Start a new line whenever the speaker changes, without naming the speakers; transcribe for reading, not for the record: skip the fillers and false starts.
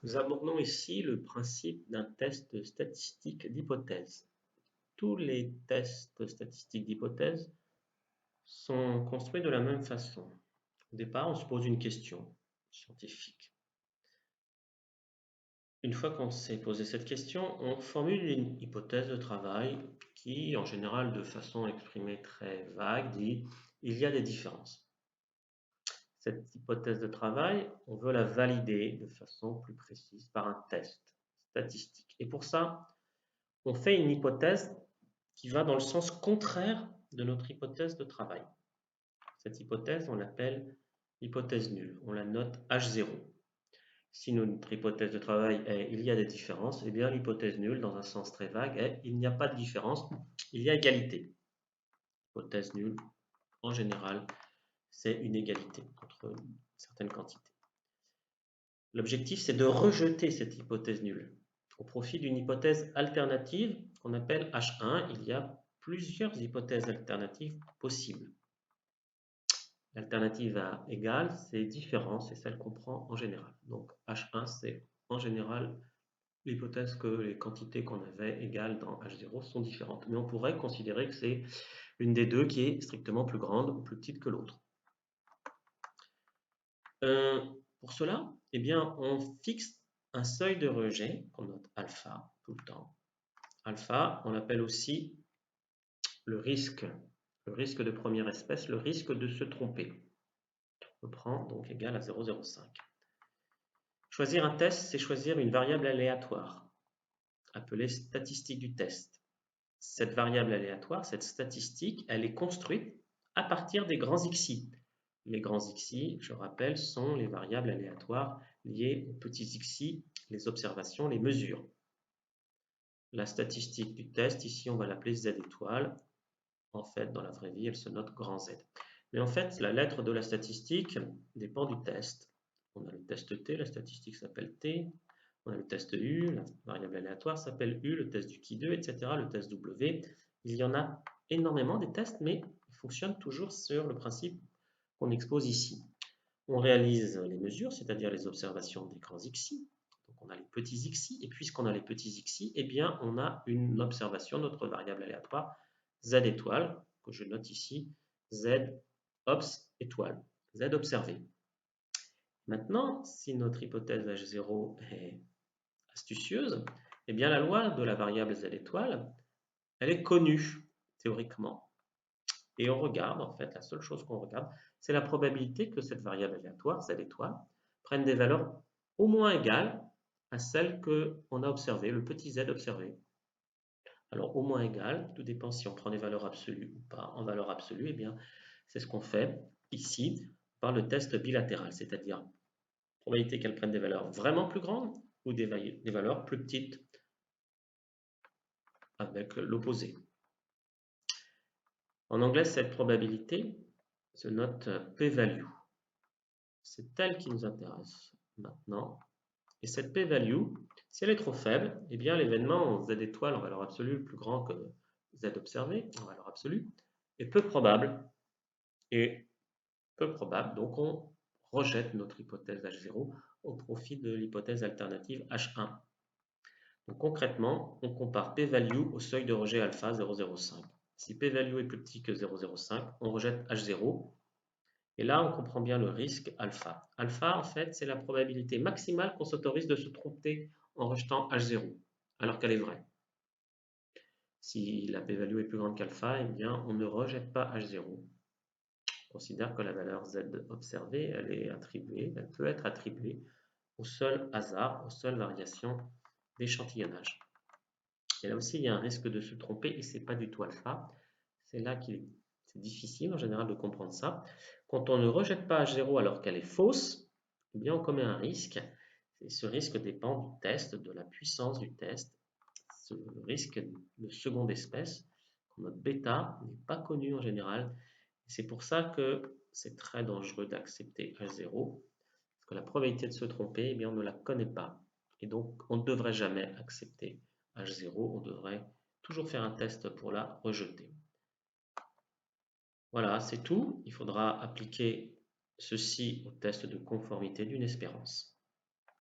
Nous abordons ici le principe d'un test statistique d'hypothèse. Tous les tests statistiques d'hypothèse sont construits de la même façon. Au départ, on se pose une question scientifique. Une fois qu'on s'est posé cette question, on formule une hypothèse de travail qui, en général, de façon exprimée très vague, dit il y a des différences. Cette hypothèse de travail, on veut la valider de façon plus précise par un test statistique. Et pour ça, on fait une hypothèse qui va dans le sens contraire de notre hypothèse de travail. Cette hypothèse, on l'appelle hypothèse nulle. On la note H0. Si notre hypothèse de travail est il y a des différences, eh bien l'hypothèse nulle, dans un sens très vague, est il n'y a pas de différence, il y a égalité. Hypothèse nulle, en général, c'est une égalité entre certaines quantités. L'objectif, c'est de rejeter cette hypothèse nulle au profit d'une hypothèse alternative qu'on appelle H1. Il y a plusieurs hypothèses alternatives possibles. L'alternative à égale, c'est différent, c'est celle qu'on prend en général. Donc H1, c'est en général l'hypothèse que les quantités qu'on avait égales dans H0 sont différentes. Mais on pourrait considérer que c'est une des deux qui est strictement plus grande ou plus petite que l'autre. Pour cela, eh bien, on fixe un seuil de rejet qu'on note alpha tout le temps. Alpha, on l'appelle aussi le risque de première espèce, le risque de se tromper. On prend donc égal à 0,05. Choisir un test, c'est choisir une variable aléatoire, appelée statistique du test. Cette variable aléatoire, cette statistique, elle est construite à partir des grands xi. Les grands xi, je rappelle, sont les variables aléatoires liées aux petits xi, les observations, les mesures. La statistique du test, ici on va l'appeler z étoile. En fait, dans la vraie vie, elle se note grand Z. Mais en fait, la lettre de la statistique dépend du test. On a le test T, la statistique s'appelle T. On a le test U, la variable aléatoire s'appelle U, le test du qui2, etc., le test W. Il y en a énormément des tests, mais ils fonctionnent toujours sur le principe qu'on expose ici. On réalise les mesures, c'est-à-dire les observations des grands xi. Donc on a les petits xi, et puisqu'on a les petits xi, eh bien on a une observation, notre variable aléatoire, z étoile, que je note ici, z obs étoile, z observé. Maintenant, si notre hypothèse H0 est astucieuse, eh bien la loi de la variable z étoile, elle est connue théoriquement. Et on regarde, en fait, la seule chose qu'on regarde, c'est la probabilité que cette variable aléatoire, z étoile, prenne des valeurs au moins égales à celles qu'on a observées, le petit z observé. Alors au moins égales, tout dépend si on prend des valeurs absolues ou pas. En valeur absolue, eh bien, c'est ce qu'on fait ici par le test bilatéral, c'est-à-dire probabilité qu'elle prenne des valeurs vraiment plus grandes ou des valeurs plus petites avec l'opposé. En anglais, cette probabilité se note p-value. C'est elle qui nous intéresse maintenant. Et cette p-value, si elle est trop faible, eh bien l'événement z étoile en valeur absolue plus grand que z observé en valeur absolue est peu probable. Et peu probable, donc on rejette notre hypothèse H0 au profit de l'hypothèse alternative H1. Donc concrètement, on compare p-value au seuil de rejet alpha 0,05. Si p-value est plus petit que 0,05, on rejette H0. Et là, on comprend bien le risque alpha. Alpha, en fait, c'est la probabilité maximale qu'on s'autorise de se tromper en rejetant H0, alors qu'elle est vraie. Si la p-value est plus grande qu'alpha, eh bien, on ne rejette pas H0. On considère que la valeur z observée, elle peut être attribuée au seul hasard, aux seules variations d'échantillonnage. Et là aussi, il y a un risque de se tromper et ce n'est pas du tout alpha. C'est là qu'il c'est difficile en général de comprendre ça. Quand on ne rejette pas H0 alors qu'elle est fausse, eh bien on commet un risque. Et ce risque dépend du test, de la puissance du test. Ce risque de seconde espèce, qu'on note bêta, n'est pas connu en général. C'est pour ça que c'est très dangereux d'accepter H0, parce que la probabilité de se tromper, eh bien, on ne la connaît pas. Et donc, on ne devrait jamais accepter H0, on devrait toujours faire un test pour la rejeter. Voilà, c'est tout. Il faudra appliquer ceci au test de conformité d'une espérance.